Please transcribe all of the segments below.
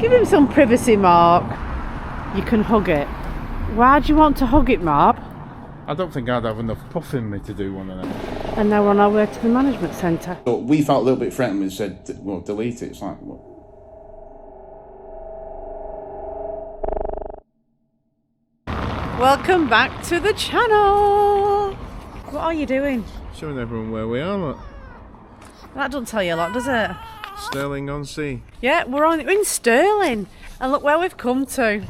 Give him some privacy, Mark. You can hug it. Why do you want to hug it, Mark? I don't think I'd have enough puff in me to do one of them. And now we're on our way to the management centre. So we felt a little bit threatened and said, well, delete it. It's like, well. Welcome back to the channel. What are you doing? Showing everyone where we are, look. That doesn't tell you a lot, does it? Stirling on Sea. Yeah, we're in Stirling. And look where we've come to.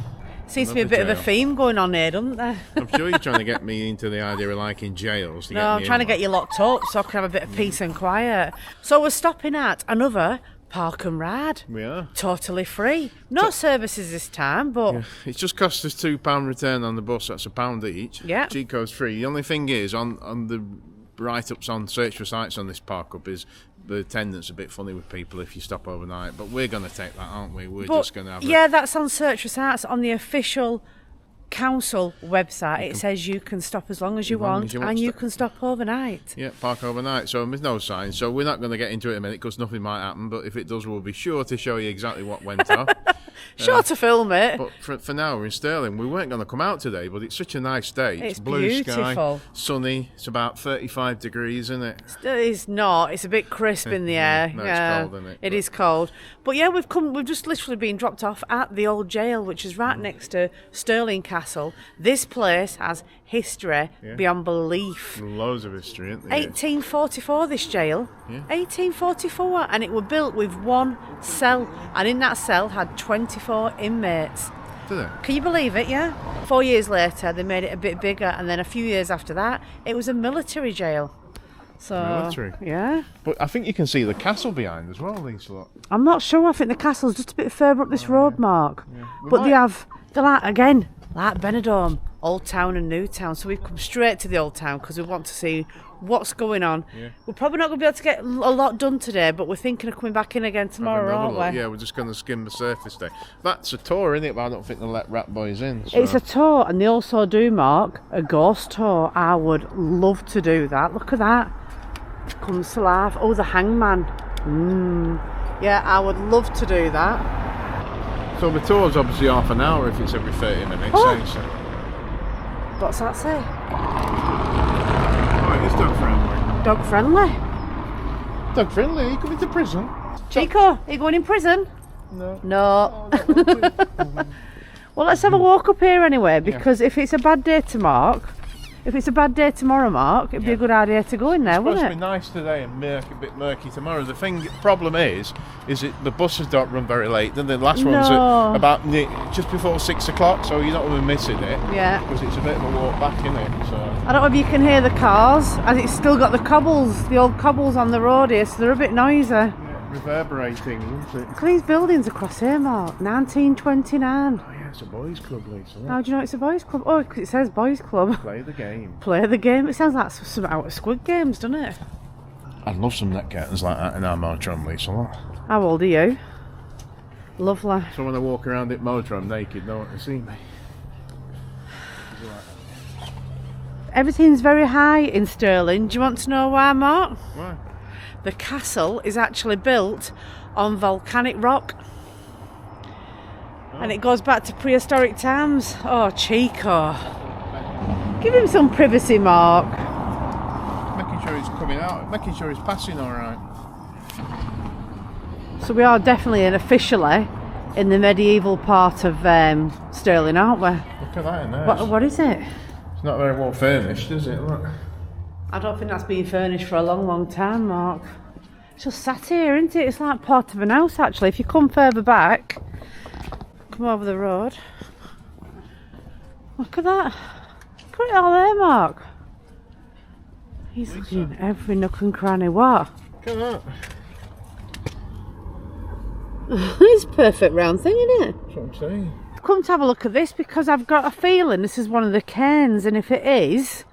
Seems to be a bit of a theme going on here, doesn't there? I'm sure you're trying to get me into the idea of liking jails. No, I'm trying to get you locked up so I can have a bit of peace and quiet. So we're stopping at another Park and Ride. We are. Totally free. No services this time, but... Yeah. It's just cost us £2 return on the bus. That's £1 each. Yeah. Chicco's free. The only thing is, on the write-ups on Search for Sites on this park up is the attendance a bit funny with people if you stop overnight. But we're going to take that, aren't we? We're just going to have that's on Search for Sites on the official council website. It says you can stop as long as you want and you can stop overnight. Yeah, park overnight. So there's no sign. So we're not going to get into it in a minute because nothing might happen. But if it does, we'll be sure to show you exactly what went on. Sure to film it. But for now, we're in Stirling. We weren't going to come out today, but it's such a nice day. It's blue beautiful. Sky, sunny. It's about 35 degrees, isn't it? It's not. It's a bit crisp in the air. No, it's cold, isn't it? It is cold. But yeah, we've just literally been dropped off at the old jail, which is right next to Stirling Castle. This place has history beyond belief. Loads of history, isn't there? 1844, this jail. Yeah. 1844, and it was built with one cell, and in that cell had 24 inmates. Did they? Can you believe it? Yeah. 4 years later, they made it a bit bigger, and then a few years after that, it was a military jail. So, military. Yeah. But I think you can see the castle behind as well, Lisa. Look. I'm not sure. I think the castle's just a bit further up this road, Mark. Yeah. But they're like Benidorm, Old Town and New Town. So we've come straight to the Old Town because we want to see what's going on. Yeah. We're probably not going to be able to get a lot done today, but we're thinking of coming back in again tomorrow, aren't we? Yeah, we're just going to skim the surface there. That's a tour, isn't it? But I don't think they'll let rat boys in. So. It's a tour, and they also do, Mark, a ghost tour. I would love to do that. Look at that. Comes to life. Oh, the hangman. Yeah, I would love to do that. So the tour's obviously half an hour if it's every 30 minutes. So. What's that say? Oh, it's dog friendly. Dog friendly? Dog friendly? Are you coming to prison? Chicco, are you going in prison? No. Oh, Well, let's have a walk up here anyway, because if it's a bad day tomorrow, Mark, it'd be a good idea to go in there, wouldn't it? It's supposed to be nice today and a bit murky tomorrow. The problem is the buses don't run very late. Then the last one's at about just before 6 o'clock, so you're not going to be missing it. Yeah. Because it's a bit of a walk back, isn't it? So. I don't know if you can hear the cars, as it's still got the old cobbles on the road here, so they're a bit noisy. Yeah, reverberating, isn't it? Look at these buildings across here, Mark. 1929. Oh, yeah, it's a boys' club, Lisa. How do you know it's a boys' club? Oh, because it says boys' club. Play the game. Play the game. It sounds like some out of Squid Games, doesn't it? I'd love some net curtains like that in our motorhome, Lisa. How old are you? Lovely. So when I walk around at motorhome naked, no one can see me. Everything's very high in Stirling. Do you want to know why, Mark? Why? The castle is actually built on volcanic rock. And it goes back to prehistoric times. Oh, Chicco. Give him some privacy, Mark. Making sure he's coming out, making sure he's passing all right. So we are definitely and officially in the medieval part of Stirling, aren't we? Look at that in there. What is it? It's not very well furnished, is it? Look. I don't think that's been furnished for a long, long time, Mark. It's just sat here, isn't it? It's like part of an house, actually. If you come further back, come over the road. Look at that. Look at it all there, Mark. He's looking at every nook and cranny. What? Look at that. It's a perfect round thing, isn't it? That's what I'm saying. Come to have a look at this because I've got a feeling this is one of the cairns, and if it is,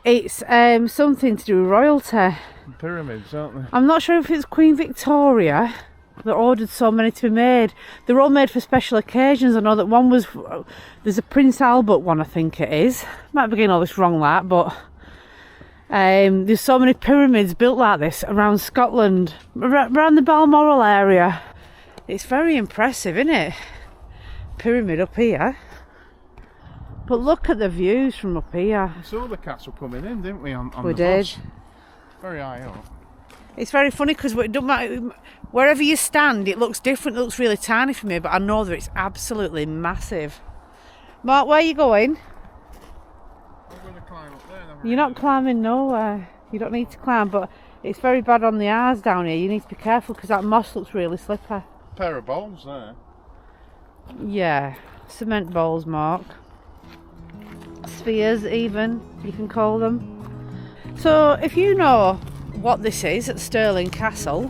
it's something to do with royalty. Pyramids, aren't they? I'm not sure if it's Queen Victoria that ordered so many to be made. They're all made for special occasions. I know that one was, there's a Prince Albert one, I think it is. Might be getting all this wrong, that, but there's so many pyramids built like this around Scotland, around the Balmoral area. It's very impressive, isn't it? Pyramid up here. But look at the views from up here. We saw the castle coming in, didn't we? On we the did. bus. Very high up. It's very funny because it don't matter, wherever you stand, it looks different. It looks really tiny from here, but I know that it's absolutely massive. Mark, where are you going? I'm going to climb up there. You're not climbing nowhere. You don't need to climb, but it's very bad on the R's down here. You need to be careful because that moss looks really slippery. Pair of bowls there. Yeah, cement bowls, Mark. Spheres, even, you can call them. So, if you know what this is at Stirling Castle,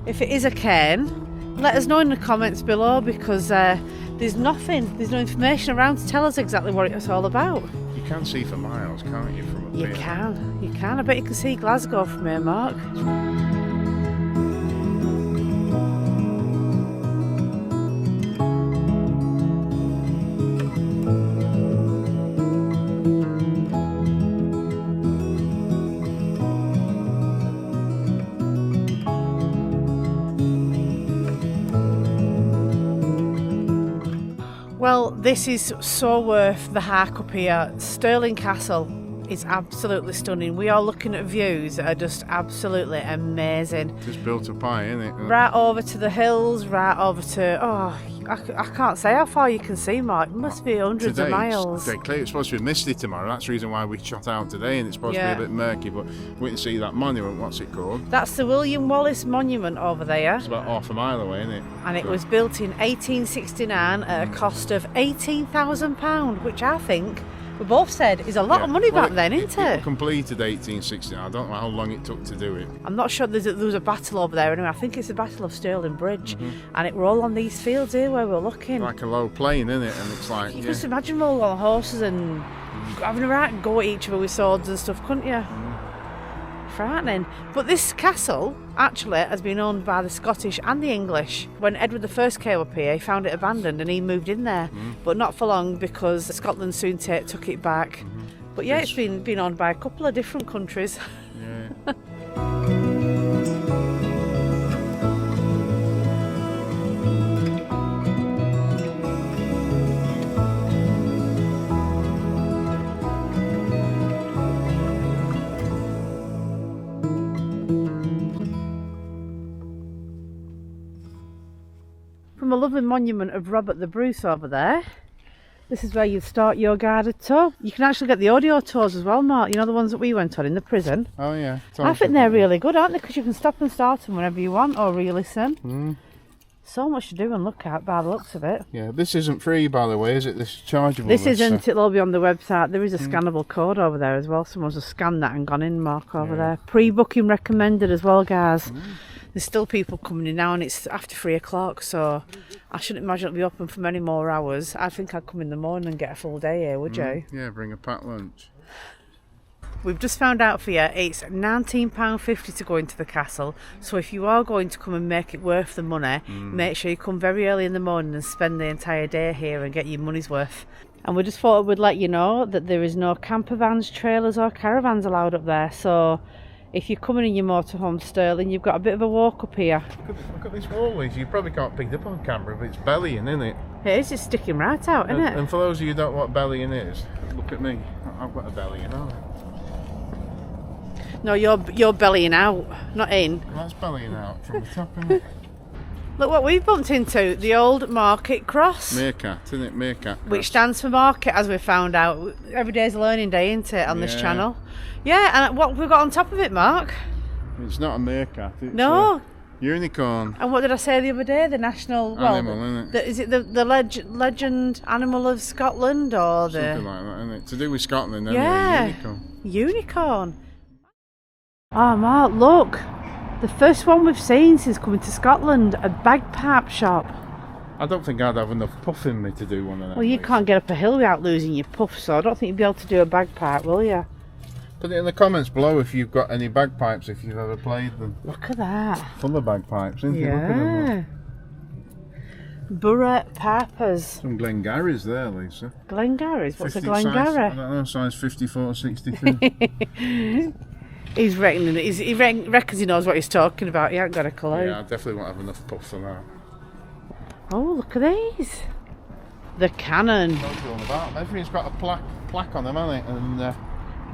if it is a cairn, let us know in the comments below, because there's no information around to tell us exactly what it's all about. You can see for miles, can't you, from up here? You can. I bet you can see Glasgow from here, Mark. Well, this is so worth the hike up here. Stirling Castle is absolutely stunning. We are looking at views that are just absolutely amazing. Just built up high, isn't it? Right over to the hills, right over to... I can't say how far you can see, Mark. It must be hundreds of miles. It's clear. It's supposed to be misty tomorrow. That's the reason why we shot out today, and it's supposed to be a bit murky, but we can see that monument. What's it called? That's the William Wallace Monument over there. It's about half a mile away, isn't it? And it was built in 1869 at a cost of £18,000, which I think we both said is a lot of money back then, isn't it? It completed 1869. I don't know how long it took to do it. I'm not sure there was a battle over there anyway. I think it's the Battle of Stirling Bridge, and it were all on these fields here where we're looking. Like a low plain, isn't it? And it's like you just imagine all on horses and having a right go at each other with swords and stuff, couldn't you? Frightening. But this castle actually has been owned by the Scottish and the English. When Edward I came up here, he found it abandoned and he moved in there, but not for long because Scotland soon took it back. But yeah, it's been owned by a couple of different countries. Yeah. From a lovely monument of Robert the Bruce over there, this is where you start your guided tour. You can actually get the audio tours as well, Mark. You know, the ones that we went on in the prison. Oh yeah. I think they're really good, aren't they? Because you can stop and start them whenever you want, or re-listen. So much to do and look at by the looks of it. Yeah, this isn't free, by the way, is it? This is chargeable. This isn't. It'll all be on the website. There is a scannable code over there as well. Someone's just scanned that and gone in, Mark, over there. Pre-booking recommended as well, guys. There's still people coming in now, and it's after 3 o'clock, so I shouldn't imagine it'll be open for many more hours. I think I'd come in the morning and get a full day here, would you? Yeah, bring a packed lunch. We've just found out for you, it's £19.50 to go into the castle, so if you are going to come and make it worth the money, make sure you come very early in the morning and spend the entire day here and get your money's worth. And we just thought we'd let you know that there is no camper vans, trailers or caravans allowed up there, so if you're coming in your motorhome Stirling, you've got a bit of a walk up here. Look at this always. You probably can't pick it up on camera, but it's bellying, isn't it? It is, it's sticking right out, isn't it? And for those of you who don't know what bellying is, look at me. I've got a bellying on. No, you're bellying out, not in. Well, that's bellying out from the top, isn't it? Look what we've bumped into, the old market cross. Meerkat, isn't it? Meerkat cross. Which stands for market, as we found out. Every day's a learning day, isn't it, on this channel? Yeah, and what have we got on top of it, Mark? It's not a meerkat, it's a unicorn. And what did I say the other day? The national... Animal, isn't it? Is it the legend animal of Scotland, or the... Something like that, isn't it? To do with Scotland, unicorn. Unicorn. Oh, Mark, look. The first one we've seen since coming to Scotland, a bagpipe shop. I don't think I'd have enough puff in me to do one of them. Well, you can't get up a hill without losing your puff, so I don't think you'd be able to do a bagpipe, will you? Put it in the comments below if you've got any bagpipes, if you've ever played them. Look at that. Full of bagpipes, isn't it? Look at them. Burra Pipers. Some Glengarries there, Lisa. Glengarries? What's a Glengarry? I don't know, size 54, 62. He reckons he knows what he's talking about. He ain't got a clue. Yeah, I definitely won't have enough puff for that. Oh, look at these. The cannon. Everything's got a plaque on them, hasn't it? And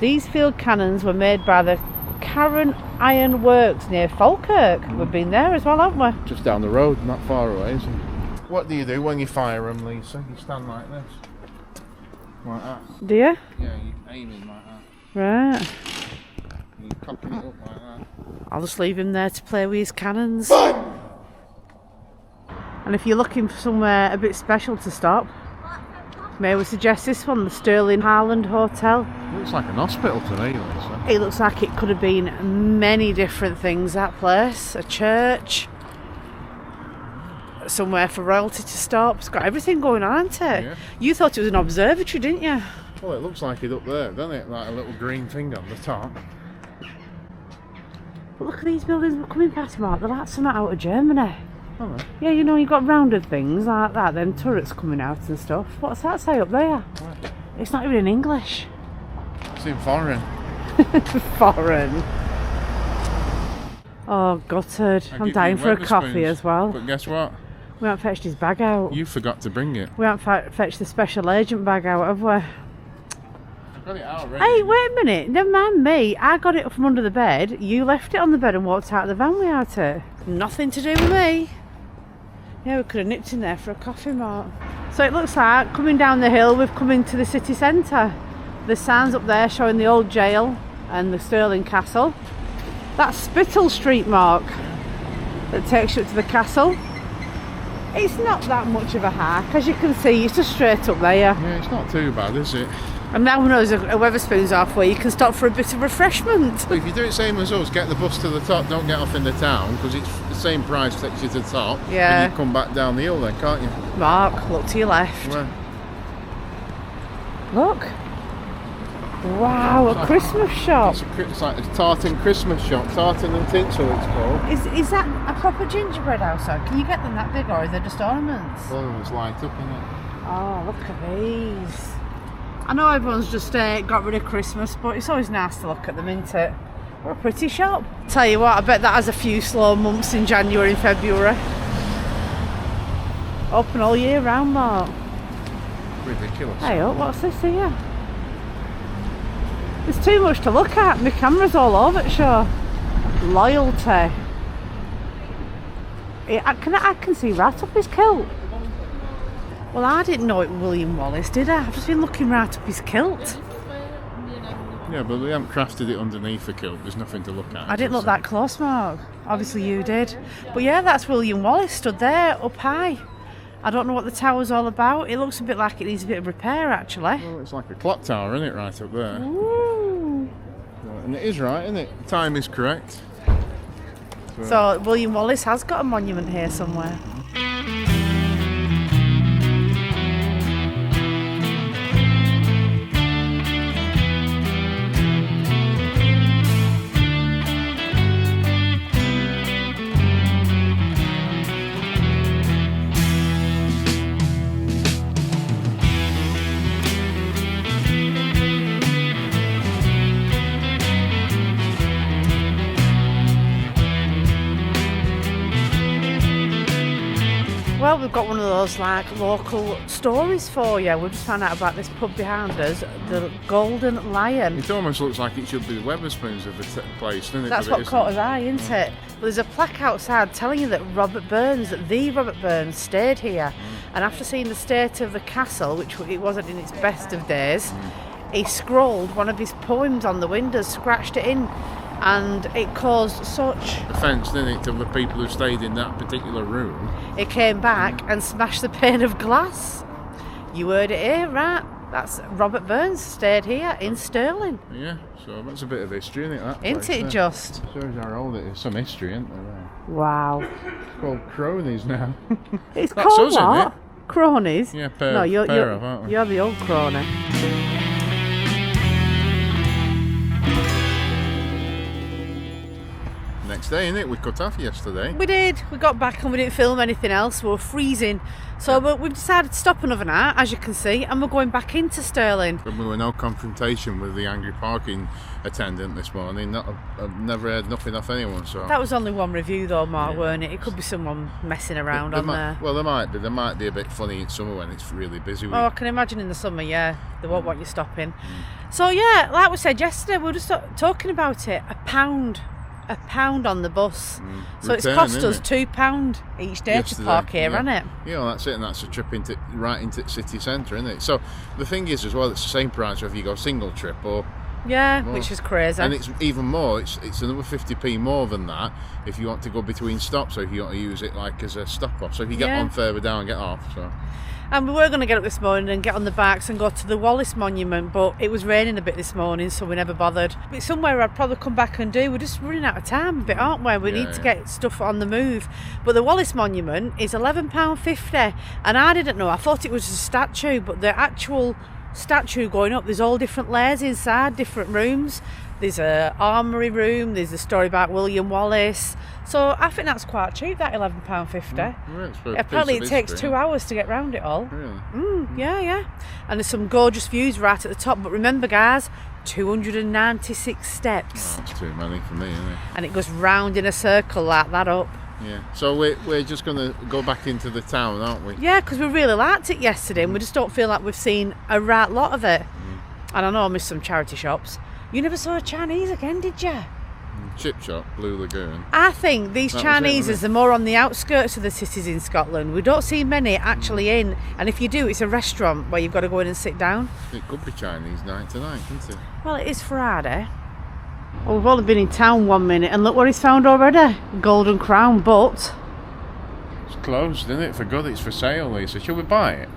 these field cannons were made by the Carron Iron Works near Falkirk. We've been there as well, haven't we? Just down the road, not far away, isn't it? What do you do when you fire them, Lisa? You stand like this. Like that. Do you? Yeah, you're aiming like that. Right. You're cocking it up like that. I'll just leave him there to play with his cannons. And if you're looking for somewhere a bit special to stop, may we suggest this one, the Stirling Harland Hotel. It looks like an hospital to me, Lisa. It looks like it could have been many different things, that place. A church, somewhere for royalty to stop. It's got everything going on, hasn't it? Yeah. You thought it was an observatory, didn't you? Well, it looks like it up there, doesn't it? Like a little green thing on the top. But look at these buildings we're coming past, Mark. They're like something out of Germany. Oh, right. Yeah, you know, you've got rounded things like that, then turrets coming out and stuff. What's that say up there? What? It's not even in English. It's in foreign. Foreign. Oh, gutted. I'm dying for a coffee as well. But guess what? We haven't fetched his bag out. You forgot to bring it. We haven't fetched the special agent bag out, have we? I've got it out already. Hey, wait a minute. Never mind me. I got it from under the bed. You left it on the bed and walked out of the van without it. Nothing to do with me. Yeah, we could have nipped in there for a coffee, Mark. So it looks like, coming down the hill, we've come into the city centre. The signs up there showing the old jail and the Stirling Castle. That's Spittal Street, Mark, that takes you up to the castle. It's not that much of a hike, as you can see, it's just straight up there. Yeah, it's not too bad, is it? And now we know there's a Wetherspoons off where you can stop for a bit of refreshment. But if you do it same as us, get the bus to the top, don't get off in the town, because it's the same price takes you to the top. Yeah. And you come back down the hill then, can't you? Mark, look to your left. Where? Look. Wow, a Christmas shop. It's like a tartan Christmas shop, tartan and tinsel it's called. Is that a proper gingerbread house? Or can you get them that big, or are they just ornaments? Well, it's light up, isn't it? Oh, look at these. I know everyone's just got rid of Christmas, but it's always nice to look at them, isn't it? What a pretty shop. Tell you what, I bet that has a few slow months in January and February. Open all year round, Mark. Ridiculous. Hey up, what's this here? There's too much to look at. My camera's all over it, sure. Loyalty. I can see right up his kilt. Well, I didn't know it was William Wallace, did I? I've just been looking right up his kilt. Yeah, but we haven't crafted it underneath the kilt. There's nothing to look at. I didn't look that close, Mark. Obviously you did. But yeah, that's William Wallace stood there up high. I don't know what the tower's all about. It looks a bit like it needs a bit of repair, actually. Well, it's like a clock tower, isn't it, right up there? Ooh. And it is right, isn't it? The time is correct. So William Wallace has got a monument here somewhere. Well, we've got one of those like local stories for you. We've just found out about this pub behind us, the Golden Lion. It almost looks like it should be the Wetherspoons of the place, doesn't it? That's what caught his eye, isn't it? Well, there's a plaque outside telling you that the Robert Burns stayed here. And after seeing the state of the castle, which it wasn't in its best of days, he scrawled one of his poems on the windows, scratched it in. And it caused such offence, didn't it, to the people who stayed in that particular room. It came back and smashed the pane of glass. You heard it here, right? That's Robert Burns stayed here in Stirling. Yeah, so that's a bit of history, isn't it? That Isn't it just? Shows how old it is. Some history, isn't there? Wow. It's called cronies now. It's That's called us, what? isn't it? Cronies? Yeah, no, you're aren't we? you're the old crony. next day, isn't it? We cut off yesterday. We did. We got back and we didn't film anything else. We were freezing. So we've decided to stop another night, as you can see, and we're going back into Stirling. But we were no confrontation with the angry parking attendant this morning. I've never heard nothing off anyone. So that was only one review though, Mark, weren't it? It could be someone messing around on there. Well, there might be. There might be a bit funny in summer when it's really busy. Oh, I can imagine in the summer, yeah. They won't want you stopping. So yeah, like we said yesterday, we were just talking about it. A pound on the bus. So it's cost us £2 each day yesterday, to park here, hasn't it? Yeah, well, that's it, and that's a trip right into the city centre, isn't it? So the thing is as well, it's the same price whether you go single trip or more. Which is crazy. And it's even more, it's another 50p more than that if you want to go between stops, or if you want to use it like as a stop off. So if you get on further down and get off. So. And we were going to get up this morning and get on the bikes and go to the Wallace Monument, but it was raining a bit this morning, so we never bothered. It's somewhere I'd probably come back and do. We're just running out of time a bit, aren't we? We need to get stuff on the move. But the Wallace Monument is £11.50, and I didn't know. I thought it was a statue, but the actual statue going up, there's all different layers inside, different rooms. There's a armoury room, there's a story about William Wallace. So I think that's quite cheap, that £11.50. Apparently it takes 2 hours to get round it all. Really? Yeah. And there's some gorgeous views right at the top. But remember, guys, 296 steps. Oh, that's too many for me, isn't it? And it goes round in a circle like that up. Yeah. So we're just going to go back into the town, aren't we? Yeah, because we really liked it yesterday, and we just don't feel like we've seen a right lot of it. And I know I missed some charity shops. You never saw a Chinese again, did you? Chip shop, Blue Lagoon. I think these Chineses are more on the outskirts of the cities in Scotland. We don't see many actually in, and if you do, it's a restaurant where you've got to go in and sit down. It could be Chinese night tonight, couldn't it? Well, it is Friday. Well, we've only been in town 1 minute, and look what he's found already. Golden Crown, but it's closed, isn't it? For good, it's for sale, Lisa. Should we buy it?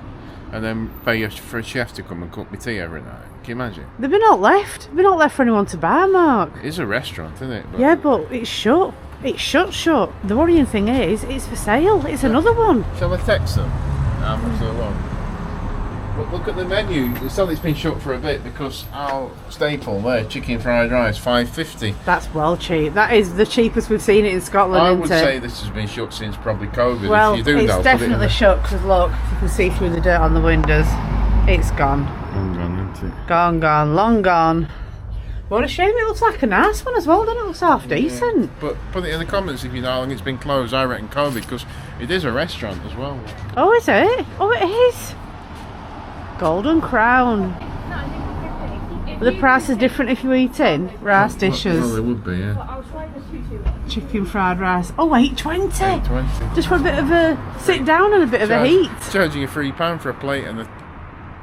And then pay for a chef to come and cook me tea every night. Can you imagine? They've been not left. They've been not left for anyone to buy, Mark. It is a restaurant, isn't it? Yeah, but it's shut. It's shut. The worrying thing is, it's for sale. It's another one. Shall I text them? How much they want? Look at the menu. It's only been shut for a bit because our staple there, chicken fried rice, £5.50. That's well cheap. That is the cheapest we've seen it in Scotland. I would say this has been shut since probably COVID. Well, if you do it's definitely shut because look, you can see through the dirt on the windows. It's gone. Long gone, isn't it? Gone, long gone. What a shame. It looks like a nice one as well, doesn't it? It looks half decent. But put it in the comments if you know how long it's been closed. I reckon COVID, because it is a restaurant as well. Oh, is it? Oh, it is. Golden Crown. But the price is different if you eat in rice dishes. Well, they would be, yeah. Chicken fried rice. Oh, £8.20. £8.20. Just for a bit of a sit down and a bit of a heat. Charging you £3 for a plate and a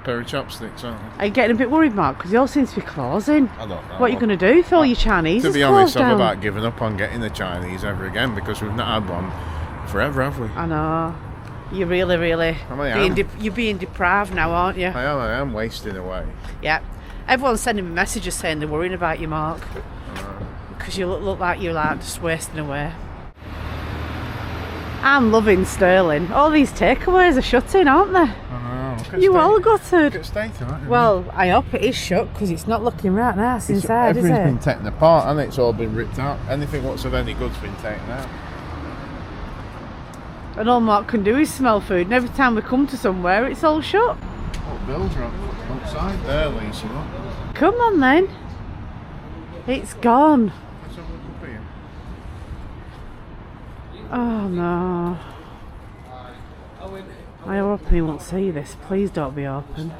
pair of chopsticks, aren't they? Are you getting a bit worried, Mark? Because they all seem to be closing. I don't know. What are you going to do if all your Chinese To be honest, I'm about giving up on getting the Chinese ever again because we've not had one forever, have we? I know. You're really you're being deprived now, aren't you? I am wasting away. Yeah. Everyone's sending me messages saying they're worrying about you, Mark. Because you look like you're like just wasting away. I'm loving Stirling. All these takeaways are shutting, aren't they? I know. You all gutted. Look at state, aren't you? Well, I hope it is shut because it's not looking right nice inside, is it? Everything's been taken apart and it's all been ripped out. Anything what's of any good's been taken out. And all Mark can do is smell food, and every time we come to somewhere, it's all shut. What bills are outside there, Lisa? Look. Come on then. It's gone. Let's have a look up here. Oh no. I hope he won't see this. Please don't be open.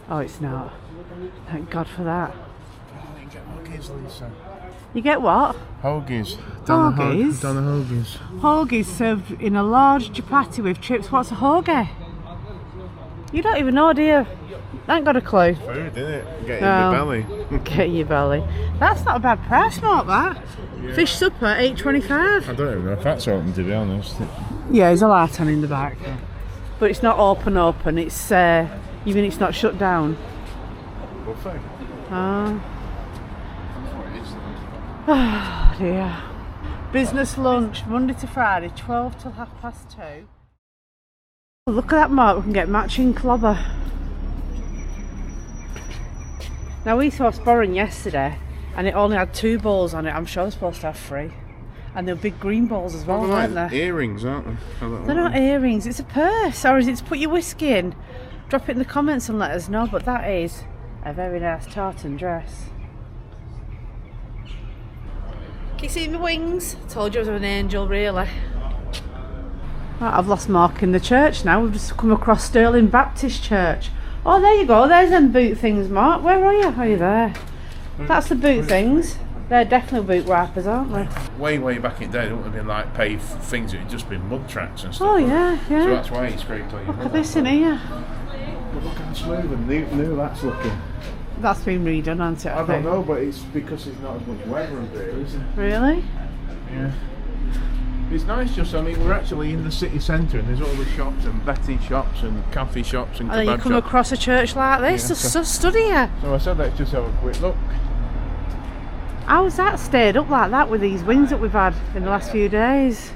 Oh, it's not. Thank God for that. Oh, you get hoagies, Lisa. You get what? Hoagies. Hoagies? Done hoagies. Hoagies served in a large chapati with chips. What's a hoagie? You don't even know, do you? I ain't got a clue. Food, isn't it? Get in your belly. Get in your belly. That's not a bad price, not that. Yeah. Fish supper, £8.25. I don't even know if that's open, to be honest. Yeah, there's a light on in the back. Yeah. But it's not open. It's, you mean it's not shut down? Buffet. Oh dear. Business lunch, Monday to Friday, 12 till 2:30. Oh, look at that, Mark, we can get matching clobber. Now we saw Sporran yesterday And it only had 2 bowls on it. I'm sure they're supposed to have 3. And they're big green bowls as well, aren't they? Earrings, aren't they? They're not earrings, it's a purse. Or is it to put your whiskey in? Drop it in the comments and let us know. But that is a very nice tartan dress. Can you see my wings? I told you I was an angel, really. Right, I've lost Mark in the church now. We've just come across Stirling Baptist Church. Oh, there you go. There's them boot things, Mark. Where are you? Are you there? That's the boot things. They're definitely boot wrappers, aren't they? Way back in the day, it wouldn't have been like paved things, it would just been mud tracks and stuff. Oh, yeah. So that's why it's great clean. Look at this in here. But look how smooth and new that's looking. That's been redone, hasn't it? I don't know, but it's because there's not as much weather up there, is it? Really? Yeah. It's nice just, I mean, we're actually in the city centre and there's all the shops and betting shops and cafe shops and kebab shops. And then you come across a church like this, just study here. So I said let's just have a quick look. How's that stayed up like that with these winds that we've had in the last few days?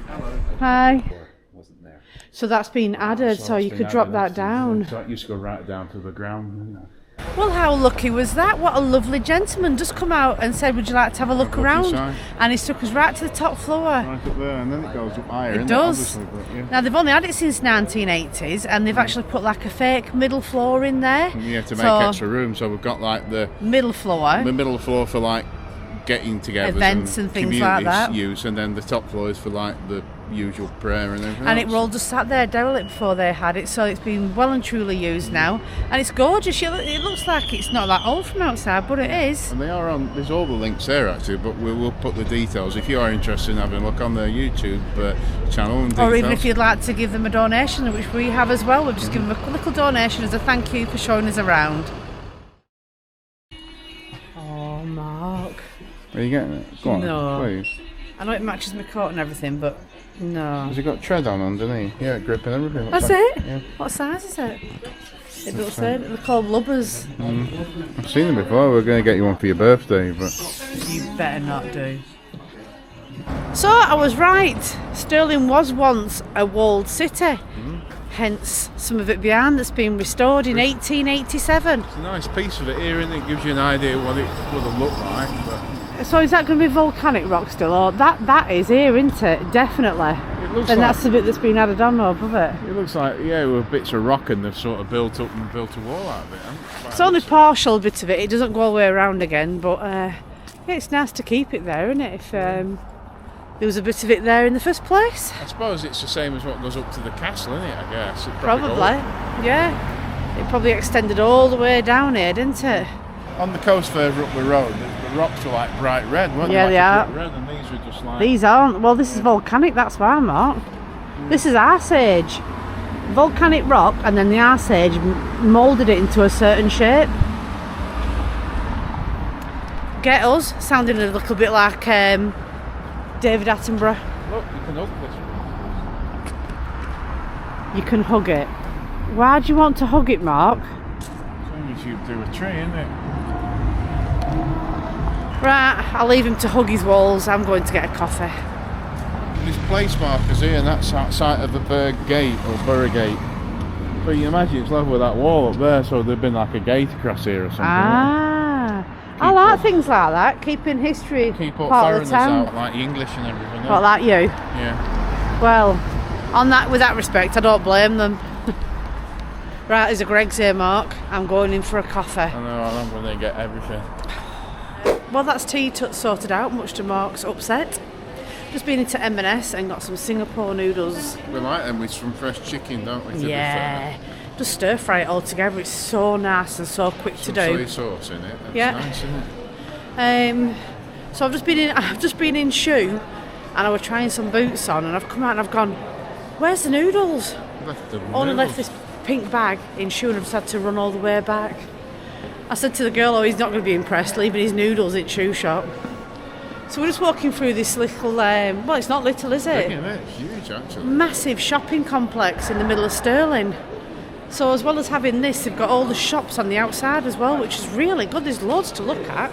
Hello. Hi. Wasn't there. So that's been added, so you could drop that down. So it used to go right down to the ground. Well, how lucky was that? What a lovely gentleman just come out and said, would you like to have a look around? And he took us right to the top floor. Right up there, and then it goes up higher. It does. Now, they've only had it since 1980s, and they've actually put like a fake middle floor in there. Yeah, to make extra room. So we've got like the middle floor. The middle floor for like getting together, events and things like that. Use, and then the top floor is for like the usual prayer and everything. And it were all just sat there derelict before they had it, so it's been well and truly used now, and it's gorgeous. It looks like it's not that old from outside, but it is. And they are on. There's all the links there actually, but we will put the details if you are interested in having a look on their YouTube channel. And or even if you'd like to give them a donation, which we have as well. We've just given them a little donation as a thank you for showing us around. Oh, Mark. Are you getting it? Go on, no. Please. I know it matches my coat and everything, but no. Has it got tread on underneath? Yeah, grip and everything. That's it? Yeah. What size is it? It doesn't say. They're called lubbers. I've seen them before. We're going to get you one for your birthday, but... You better not do. So, I was right. Stirling was once a walled city. Hence, some of it behind that's been restored in 1887. It's a nice piece of it here, and it gives you an idea what it would have looked like. But... So is that going to be volcanic rock still? Or that is here, isn't it? Definitely. It looks and like, that's the bit that's been added on above it. It looks like, yeah, with bits of rock and they've sort of built up and built a wall out of it. It's only partial bit of it. It doesn't go all the way around again, but yeah, it's nice to keep it there, isn't it? If there was a bit of it there in the first place. I suppose it's the same as what goes up to the castle, isn't it? I guess. Probably. Yeah. It probably extended all the way down here, didn't it? On the coast further up the road, the rocks were like bright red, weren't they? Yeah, they are. Red, and these were just like... These aren't. Well, this is volcanic, that's why, Mark. This is Ice Age. Volcanic rock, and then the Ice Age moulded it into a certain shape. Get us, sounding a little bit like David Attenborough. Look, you can hug this. You can hug it. Why do you want to hug it, Mark? As you do a tree, isn't it? Right, I'll leave him to hug his walls. I'm going to get a coffee. There's place markers here, and that's outside of the Borough Gate, or Borough Gate. So you imagine it's level with that wall up there, so there'd been like a gate across here or something. Ah, I like things like that, keeping history keep all part of the town. Out, like English and everything. What, like you? Yeah. Well, with that respect, I don't blame them. Right, there's a Greg's here, Mark. I'm going in for a coffee. I know, I'm going to get everything. Well, that's tea sorted out, much to Mark's upset. Just been into M&S and got some Singapore noodles. We like them with some fresh chicken, don't we? Yeah. Just stir fry it all together. It's so nice and so quick to do. Soy sauce in it. That's nice, isn't it? So I've just been in shoe, and I was trying some boots on, and I've come out and I've gone, where's the noodles? Only left this pink bag in shoe, and I've just had to run all the way back. I said to the girl, he's not going to be impressed leaving his noodles in shoe shop. So we're just walking through this little, well, it's not little, is it? It's huge, actually. Massive shopping complex in the middle of Stirling. So as well as having this, they've got all the shops on the outside as well, which is really good. There's loads to look at.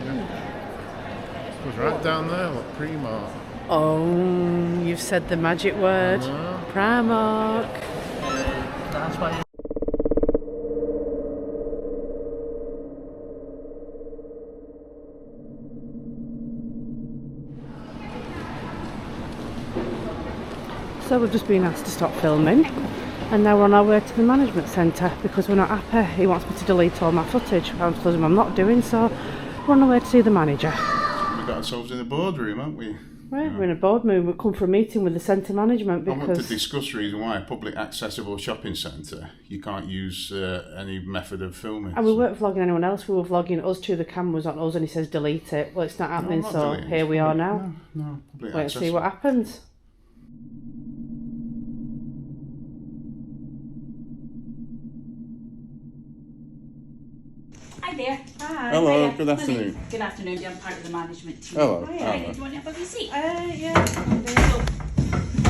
Yeah. It goes right down there, look, Primark. Oh, you've said the magic word. Primark. That's why. So we've just been asked to stop filming, and now we're on our way to the management centre because we're not happy. He wants me to delete all my footage. I told him I'm not doing so. We're on our way to see the manager. We've got ourselves in a boardroom, haven't we? Right, we're in a boardroom. We've come for a meeting with the centre management because... I want to discuss the reason why a public accessible shopping centre, you can't use any method of filming. And we weren't vlogging anyone else, we were vlogging us two, the camera's on us, and he says delete it. Well, it's not happening, so here we are now. No, wait and see what happens. Hi there. Hi. Hello, good afternoon. Good afternoon, I'm part of the management team. Hello. Hi. Do you want to have a wee seat? Yeah. So,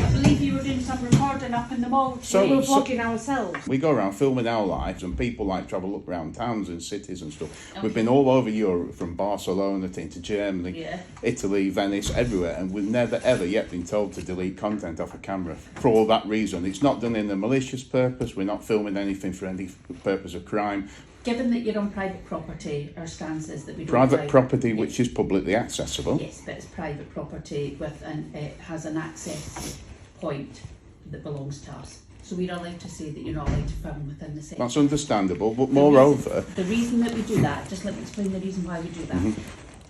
I believe you were doing some recording up in the mall today. So we're vlogging ourselves. We go around filming our lives, and people like travel up around towns and cities and stuff. Okay. We've been all over Europe, from Barcelona to Germany, Italy, Venice, everywhere, and we've never ever yet been told to delete content off a camera for all that reason. It's not done in a malicious purpose. We're not filming anything for any purpose of crime. Given that you're on private property, our stance is that we don't private property which is publicly accessible. Yes, but it's private property with it has an access point that belongs to us. So we're allowed to say that you're not allowed to film within the centre. That's understandable, but moreover... The reason that we do that, just let me explain the reason why we do that.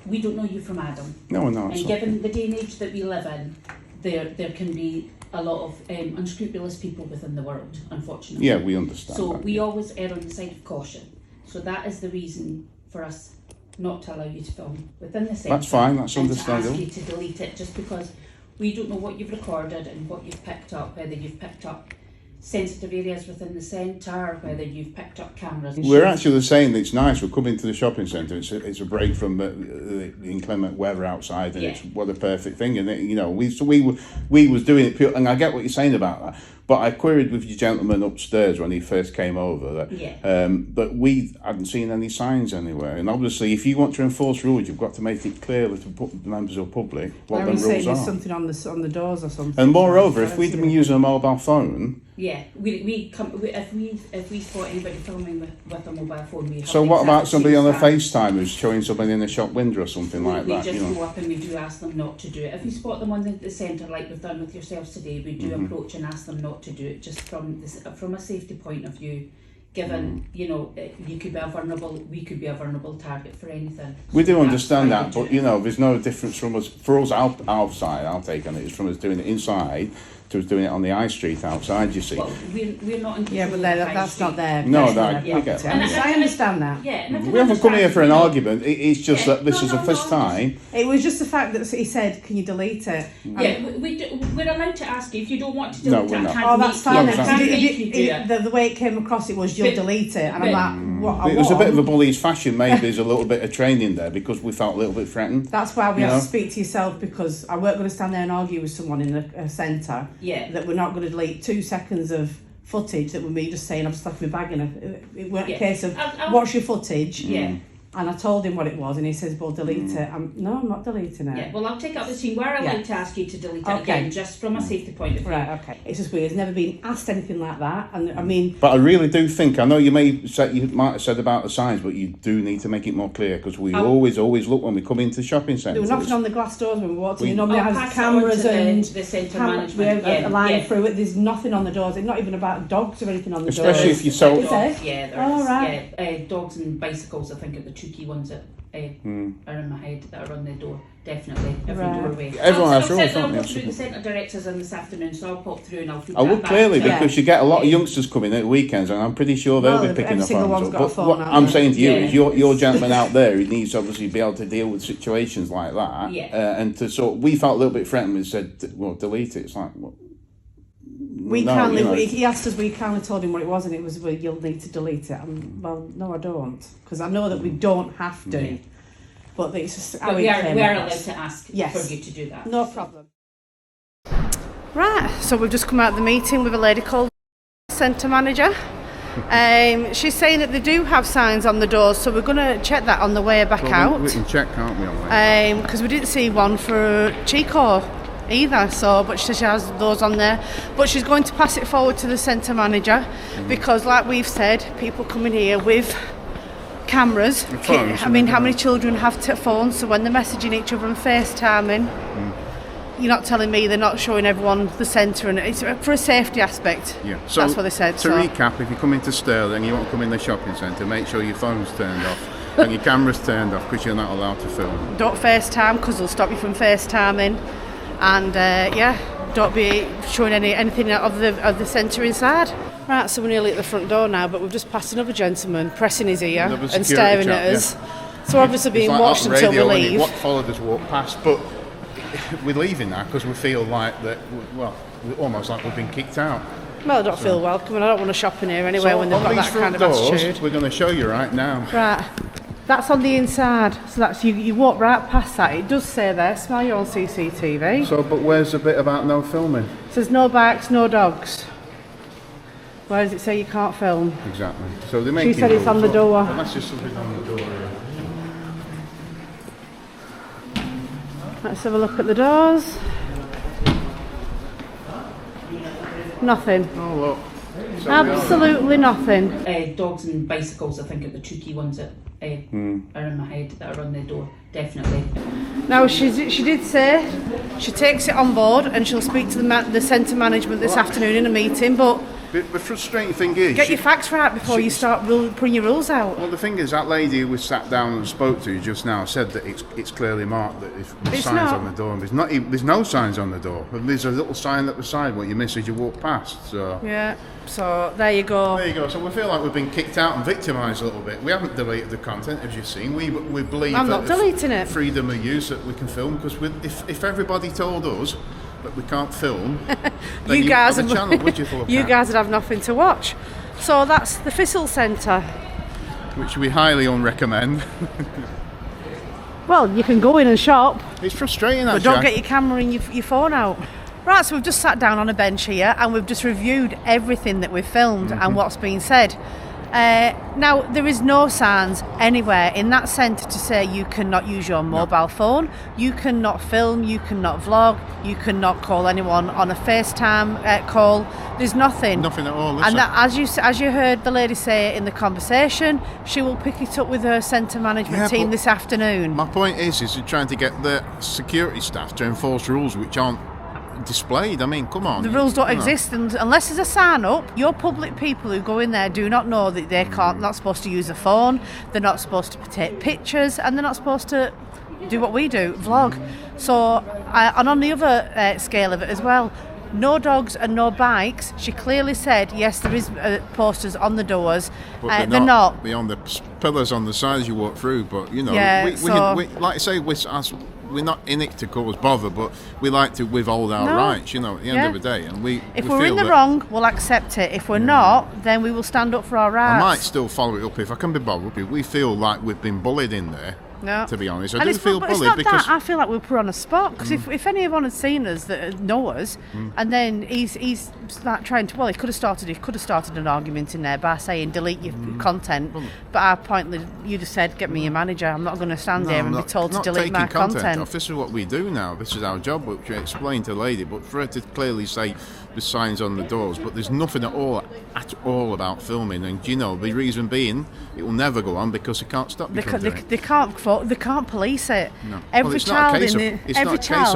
We don't know you from Adam. No. And given the day and age that we live in, there can be a lot of unscrupulous people within the world, unfortunately. Yeah, we understand So that. we always err on the side of caution. So that is the reason for us not to allow you to film within the centre. That's fine, that's understandable. And to ask you to delete it just because we don't know what you've recorded and what you've picked up, whether you've picked up sensitive areas within the centre, whether you've picked up cameras. We're actually saying that it's nice. We're coming to the shopping centre. It's a break from the inclement weather outside, and it's what a perfect thing. And you know, we was doing it pure. And I get what you're saying about that. But I queried with your gentleman upstairs when he first came over that, but we hadn't seen any signs anywhere. And obviously, if you want to enforce rules, you've got to make it clear to the members of the public what the rules are. There's something on the doors or something. And moreover, if we'd been using a mobile phone. Yeah, if we spot anybody filming with a mobile phone, we have. So what about somebody on a FaceTime who's showing somebody in a shop window or something like that? We just go up and we do ask them not to do it. If we spot them on the centre, like we've done with yourselves today, we do approach and ask them not to do it, just from a safety point of view. Given you know you could be a vulnerable, we could be a vulnerable target for anything. We do understand that, but you know, there's no difference from us. For us, outside, I'll take on it. It's from us doing it inside to us doing it on the high street outside. You see. Well, we're not in. Yeah, but that's not there. No, that I get. I understand that. Yeah, we haven't come here for an argument. It's just that this is the first time. It was just the fact that he said, "Can you delete it?" Yeah, we're allowed to ask you if you don't want to delete it. No, we're not. Oh, that's fine. The way it came across, it was you'll delete it, and I'm like, what? It was a bit of a bully's fashion. Maybe there's a little bit of training there because we felt a little bit threatened. That's why we have to speak to yourself, because I weren't going to stand there and argue with someone in a centre. Yeah. That we're not going to delete 2 seconds of footage that were me just saying I've stuck my bag in it weren't a case of what's your footage. And I told him what it was, and he says, well, delete it. No, I'm not deleting it. Yeah, well, I'll take up the team. We're allowed to ask you to delete it again, just from a safety point of view. Right, okay. It's just weird. It's never been asked anything like that. And I mean... But I really do think, I know you might have said about the signs, but you do need to make it more clear, because we always look when we come into shopping centres. They were knocking on the glass doors when we walked in. Nobody has cameras and... the centre management. We have a line through it. There's nothing on the doors. It's not even about dogs or anything on the doors. Especially if you sell... Yeah, there is. Dogs and bicycles, I think, are the two key ones that... are in my head that are on the door, definitely, every doorway. Everyone has rules, don't they? I'll pop through the centre directors in this afternoon, so I'll pop through and I'll feed I would clearly, because you get a lot of youngsters coming at weekends, and I'm pretty sure they'll be picking up phones up. But what I'm saying to you is, your gentleman out there, he needs to obviously be able to deal with situations like that. And we felt a little bit threatened and said, well, delete it. It's like, well, he asked us, we kindly told him what it was, and it was, well, you'll need to delete it. Well, no, I don't, because I know that we don't have to, but it's just how we are allowed to ask for you to do that. No problem. Right, so we've just come out of the meeting with a lady called Centre Manager. She's saying that they do have signs on the doors, so we're going to check that on the way back out. We can check, can't we, on the way? Because we didn't see one for Chicco either, but she has those on there, but she's going to pass it forward to the centre manager, because like we've said, people coming here with cameras, how many children have phones, so when they're messaging each other and FaceTiming, you're not telling me they're not showing everyone the centre, and it's for a safety aspect. Yeah, so that's what they said. To recap, if you come into Stirling and you want to come in the shopping centre, make sure your phone's turned off and your camera's turned off, because you're not allowed to film. Don't FaceTime, because they'll stop you from FaceTiming, and don't be showing anything of the centre inside. Right, so we're nearly at the front door now, but we've just passed another gentleman pressing his ear and staring at us. Yeah. So obviously being watched until we leave. What followed us walk past, but we're leaving now because we feel like that. Well, almost like we've been kicked out. Well, I don't feel welcome, and I don't want to shop in here anyway when they've got that kind of attitude. We're going to show you right now. Right, that's on the inside. So that's you walk right past that. It does say there, smell you're on CCTV. So, but where's the bit about no filming? It says no bikes, no dogs. Where does it say you can't film? Exactly. So they make. She said it's on the door. Well, that's just something on the door. Yeah. Let's have a look at the doors. Nothing. Oh look. So absolutely nothing. Dogs and bicycles, I think, are the two key ones that are in my head that are on the door. Definitely. Now she did say she takes it on board and she'll speak to the centre management this afternoon in a meeting, but the frustrating thing is... Get your facts right before you start putting your rules out. Well, the thing is, that lady who we sat down and spoke to just now said that it's clearly marked that there's signs on the door. And there's no signs on the door. There's a little sign at the side what you miss as you walk past. So yeah, so there you go. There you go. So we feel like we've been kicked out and victimised a little bit. We haven't deleted the content, as you've seen. We believe I'm not deleting it. Freedom of use that we can film, because if everybody told us that we can't film, then you guys would you guys would have nothing to watch. So that's the Thistle Centre, which we highly unrecommend. Well, you can go in and shop. It's frustrating, but don't get your camera and your phone out. Right, so we've just sat down on a bench here and we've just reviewed everything that we've filmed and what's been said. Now, there is no signs anywhere in that centre to say you cannot use your mobile phone, you cannot film, you cannot vlog, you cannot call anyone on a FaceTime call. There's nothing. Nothing at all. And that, as you heard the lady say in the conversation, she will pick it up with her centre management team this afternoon. My point is you're trying to get the security staff to enforce rules which aren't displayed. I mean, come on. The rules don't exist, and unless there's a sign up, your public people who go in there do not know that they not supposed to use a phone, they're not supposed to take pictures, and they're not supposed to do what we do, vlog. So, and on the other scale of it as well, no dogs and no bikes. She clearly said, yes, there is posters on the doors. But they're not beyond the pillars on the sides you walk through. But you know, we like I say, we're not in it to cause bother, but we like to withhold our rights, you know, at the end of the day. And if we're in the wrong, we'll accept it. If we're not, then we will stand up for our rights. I might still follow it up if I can be bothered. We feel like we've been bullied in there. No. To be honest, I do feel bullied because I feel like we were put on a spot, because if anyone had seen us that know us, and then he's like trying to, he could have started an argument in there by saying delete your content, but our point, you just said get me your manager. I'm not going to stand here and be told to delete my content off. This is what we do now. This is our job, which we explained to the lady. But for her to clearly say the signs on the doors, but there's nothing at all about filming, and you know the reason being it will never go on because they can't stop you from doing it. They can't police it. No. Every child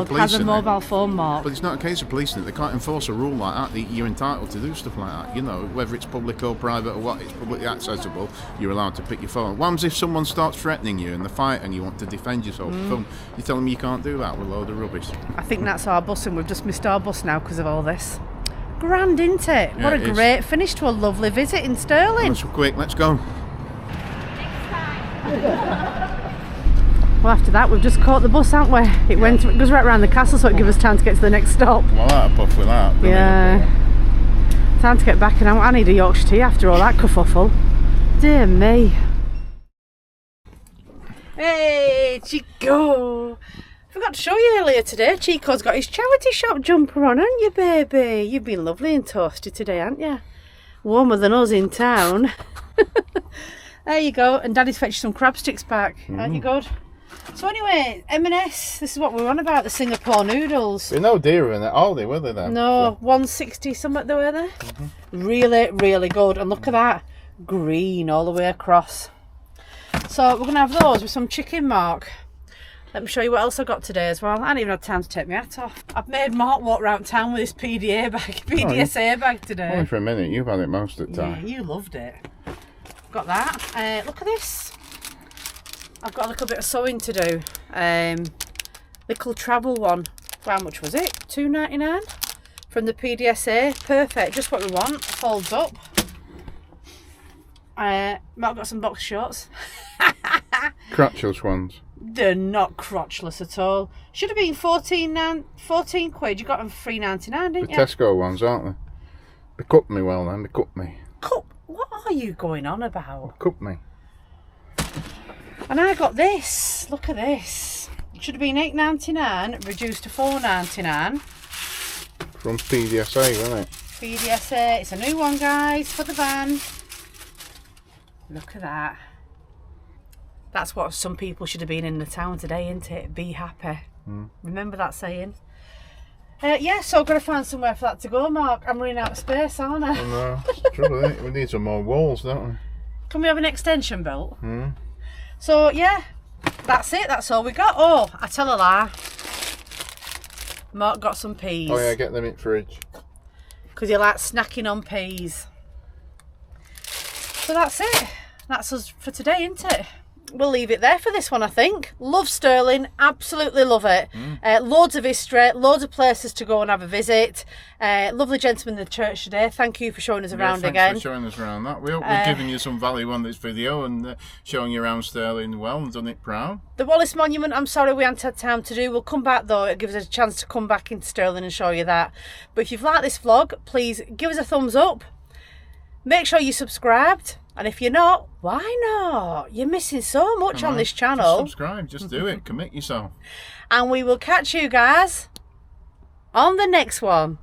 has a mobile phone mark. But it's not a case of policing it. They can't enforce a rule like that. You're entitled to do stuff like that. You know, whether it's public or private or what, it's publicly accessible. You're allowed to pick your phone. What happens if someone starts threatening you in the fight and you want to defend yourself? You tell them you can't do that with a load of rubbish. I think that's our bus, and we've just missed our bus now because of all this. Grand, isn't it? Yeah, what a great finish to a lovely visit in Stirling. Let's quick, let's go. Well, after that, we've just caught the bus, haven't we? It goes right around the castle, so it gives us time to get to the next stop. Well, that'll puff with that. Yeah. Time to get back, and I need a Yorkshire tea after all that kerfuffle. Dear me. Hey, Chicco! Forgot to show you earlier today. Chicco's got his charity shop jumper on, haven't you, baby? You've been lovely and toasty today, haven't you? Warmer than us in town. There you go. And Daddy's fetched some crab sticks back. Aren't you good? So anyway, M&S, this is what we're on about, the Singapore noodles. They're no dearer than Aldi, were they then? No, 160 something they were there. Really, really good. And look at that, green all the way across. So we're going to have those with some chicken mark. Let me show you what else I got today as well. I hadn't even had time to take my hat off. I've made Mark walk around town with this PDSA bag today. Only for a minute. You've had it most of the time. Yeah, you loved it. Got that. Look at this. I've got a little bit of sewing to do. Little travel one. How much was it? $2.99 from the PDSA. Perfect. Just what we want. Folds up. Mark got some box shorts. Crotchless ones. They're not crotchless at all. Should have been 14 quid. You got them for $3.99, didn't you? The Tesco ones, aren't they? They cut me well then. They cut me. What are you going on about? Cut me. And I got this. Look at this. It should have been $8.99, reduced to $4.99. From PDSA, wasn't it? PDSA. It's a new one, guys, for the van. Look at that. That's what some people should have been in the town today, isn't it? Be happy. Remember that saying? Yeah, so I've got to find somewhere for that to go, Mark. I'm running out of space, aren't I? Oh, no. Trouble, isn't it? We need some more walls, don't we? Can we have an extension built? So, yeah, that's it. That's all we got. Oh, I tell a lie. Mark got some peas. Oh, yeah, get them in the fridge. Because he likes snacking on peas. So that's it. That's us for today, isn't it? We'll leave it there for this one, I think. Love Stirling, absolutely love it. Loads of history, loads of places to go and have a visit. Lovely gentleman in the church today. Thank you for showing us around again. Thanks for showing us around that. We hope we've given you some value on this video and showing you around Stirling well and done it proud. The Wallace Monument, I'm sorry we haven't had time to do. We'll come back though. It gives us a chance to come back into Stirling and show you that. But if you've liked this vlog, please give us a thumbs up. Make sure you're subscribed. And if you're not, why not? You're missing so much on this channel. Just subscribe, just do it, commit yourself. And we will catch you guys on the next one.